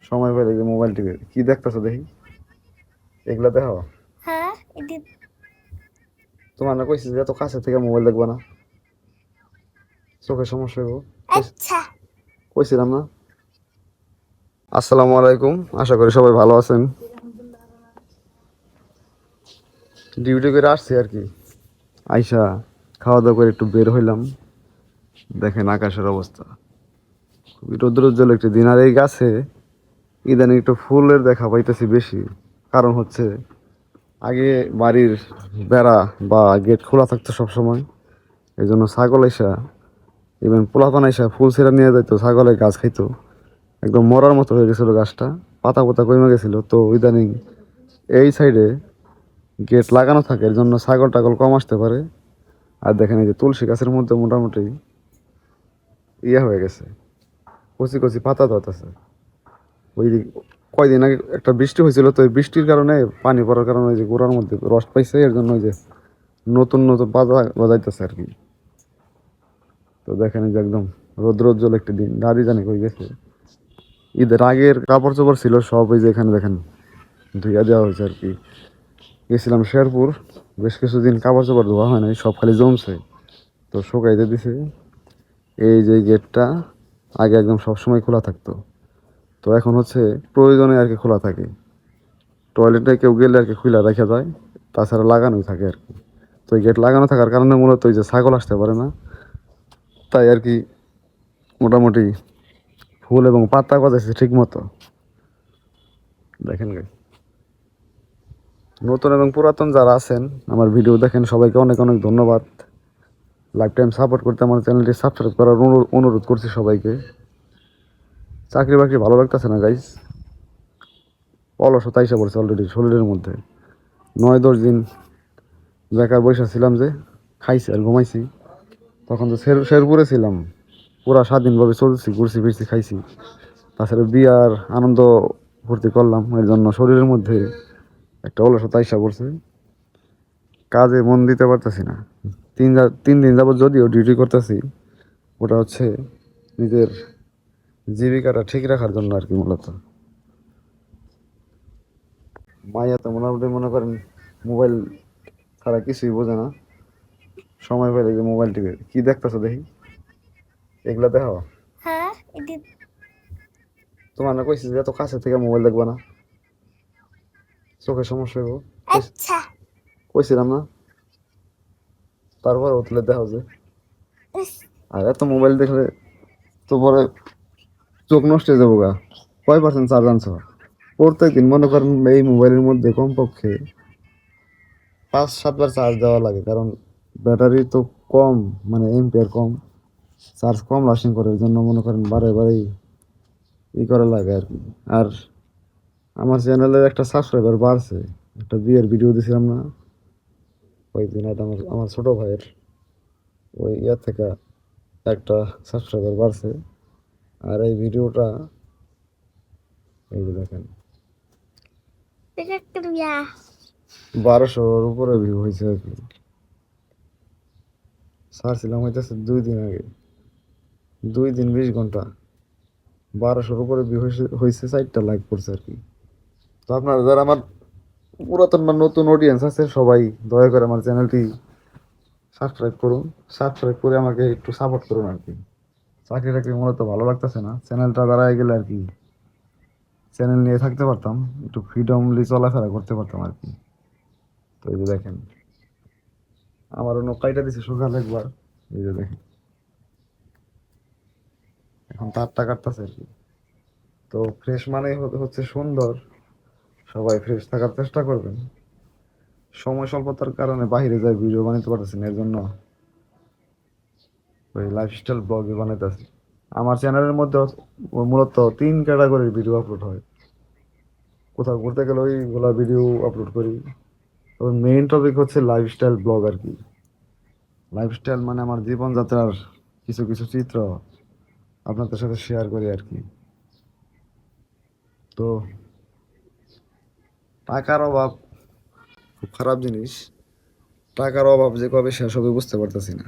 সময় পেলে যে মোবাইল টিপে কি দেখতেছো দেখি, এগুলা দেখো। হ্যাঁ তোমার না কইছি যে এত কাছে থেকে মোবাইল দেখবা না, চোখের সমস্যা হইব। আচ্ছা। কইছিলাম না। আসসালামু আলাইকুম, আশা করি সবাই ভালো আছেন। ডিউটি করে আসছি আর কি, আইসা খাওয়া দাওয়া করে একটু বের হইলাম। দেখেন আকাশের অবস্থা, খুবই রৌদ্রোজ্জ্বল একটি দিন। আর এই গাছে ইদানিং একটু ফুলের দেখা পাইতেছি বেশি। কারণ হচ্ছে আগে বাড়ির বেড়া বা গেট খোলা থাকতো সবসময়, এই জন্য ছাগল এসা, ইভেন পোলাপান এসা ফুল ছিঁড়া নিয়ে যাইতো, ছাগলের গাছ খাইতো। একদম মরার মতো হয়ে গেছিলো গাছটা, পাতা পাতা কমে গেছিলো। তো ইদানিং এই সাইডে গেট লাগানো থাকে, এর জন্য ছাগল টাগল কম আসতে পারে। আর দেখেন এই যে তুলসী গাছের মধ্যে মোটামুটি ইয়ে হয়ে গেছে, কচি কচি পাতা ধরতেছে। ওই কয়দিন আগে একটা বৃষ্টি হয়েছিল, তো এই বৃষ্টির কারণে পানি পড়ার কারণে ওই যে গোড়ার মধ্যে রস পাইছে, এর জন্য ওই যে নতুন নতুন পাতা গজাইতেছে আর কি। তো দেখেন এই যে একদম রৌদ্রোজ্জ্বল একটি দিন, দাঁড়িয়ে জানি কই গেছে। ঈদের আগের কাপড় চোপড় ছিল সব, এই যে এখানে দেখেন ধুইয়া দেওয়া হয়েছে আর কি। গেছিলাম শেরপুর, বেশ কিছুদিন কাপড় চোপড় ধোয়া হয় নাই, সব খালি জমছে, তো শুকাইতে দিছে। এই যে গেটটা আগে একদম সবসময় খোলা থাকতো, তো এখন হচ্ছে প্রয়োজনে আর কি খোলা থাকে। টয়লেটে কেউ গেলে আর কি খুলে রাখা যায়, তাছাড়া লাগানোই থাকে আর কি। তো এই গেট লাগানো থাকার কারণে মূলত ওই যে ছাগল আসতে পারে না, তাই আর কি মোটামুটি ফুল এবং পাতা গজাইছে ঠিক মতো। দেখেন গাই, নতুন এবং পুরাতন যারা আছেন আমার ভিডিও দেখেন, সবাইকে অনেক অনেক ধন্যবাদ। লাইফ টাইম সাপোর্ট করতে আমার চ্যানেলটি সাবস্ক্রাইব করার অনুরোধ করছি সবাইকে। চাকরি বাকরি ভালো লাগতেছে না গাইস, অলসতা এসে পড়ছে অলরেডি শরীরের মধ্যে। 9-10 দিন বেকার বসে ছিলাম, যে খাইছি আর ঘুমাইছি। তখন তো শেরপুরে ছিলাম, পুরা স্বাধীনভাবে চলছি, ঘুরছি ফিরছি খাইছি। তাছাড়া বিয়ার আনন্দ ফুর্তি করলাম, এর জন্য শরীরের মধ্যে একটা অলসতা এসে পড়ছে, কাজে মন দিতে পারতেছি না। 3 দিন যাবত যদিও ডিউটি করতেছি, ওটা হচ্ছে নিজের জীবিকাটা ঠিক রাখার জন্য আর কি মূলত। মাইয়া তো মোটামুটি মনে করেন মোবাইল ছাড়া কিছুই বোঝে না, সময় পেলে যে মোবাইল টিপে কি দেখতেছো দেখি, এগুলা দেখো। হ্যাঁ তোমার না কইছি যে এত কাছে থেকে মোবাইল দেখবা না, চোখের সমস্যা হইব। আচ্ছা। কইছিলাম না, তারপর তুলে দেখো যে। আর এত মোবাইল দেখলে তো পরে চোখ নষ্ট হয়ে যাবো গা। কয় পার্সেন্ট চার্জ আনছো? প্রত্যেক দিন মনে করেন এই মোবাইলের মধ্যে কমপক্ষে 5-7 বার চার্জ দেওয়া লাগে, কারণ ব্যাটারি তো কম, মানে এম্পিয়ার কম, চার্জ কম লাস্টিং করে, এর জন্য মনে করেন বারে বারেই করা লাগে আর কি। আর আমার চ্যানেলের একটা সাবস্ক্রাইবার বাড়ছে, একটা বিয়ের ভিডিও দিছিলাম না কয়েকদিন আগে, আমার আমার ছোট ভাইয়ের ওই ইয়ার থেকে একটা সাবস্ক্রাইবার বাড়ছে। আর এই ভিডিওটা এই যে দেখেন, 1200-র উপরে ভিউ হয়েছে আর কি। ছাড়ছিলাম হইতেছে 2 দিন আগে, 2 দিন 20 ঘন্টা, 1200-র উপরে ভিউ হয়েছে, 4টা লাইক করছে আর কি। তো আপনারা যারা আমার পুরাতন বা নতুন অডিয়েন্স আছে, সবাই দয়া করে আমার চ্যানেলটি সাবস্ক্রাইব করুন, সাবস্ক্রাইব করে আমাকে একটু সাপোর্ট করুন আর কি। চাকরি টাকরি মূলত ভালো লাগতেছে না, চ্যানেলটা দাঁড়ায় গেলে আর কি চ্যানেল নিয়ে থাকতে পারতাম, একটু ফ্রিডমলি চলাফেরা করতে পারতাম আর কি। তো এই যে দেখেন, আমারও নৌকাইটা দিছে সকালে একবার, এই যে দেখেন এখন তারটা কাটতেছে আর কি। তো ফ্রেশ মানে হচ্ছে সুন্দর, সবাই ফ্রেশ থাকার চেষ্টা করবেন। সময় স্বল্পতার কারণে বাইরে যাই ভিডিও বানাতে পারতেছি না, এর জন্য ওই লাইফস্টাইল ব্লগে বানাইতেছি। আমার চ্যানেলের মধ্যে মূলত 3 ক্যাটাগরির ভিডিও আপলোড হয়। কোথাও ঘুরতে গেলে ওইগুলা ভিডিও আপলোড করি, তবে মেইন টপিক হচ্ছে লাইফস্টাইল ব্লগ আর কি। লাইফস্টাইল মানে আমার জীবনযাত্রার কিছু কিছু চিত্র আপনাদের সাথে শেয়ার করি আর কি। তো টাকার অভাব খুব খারাপ জিনিস, টাকার অভাব যে কবে শেষ হবে বুঝতে পারতেছি না।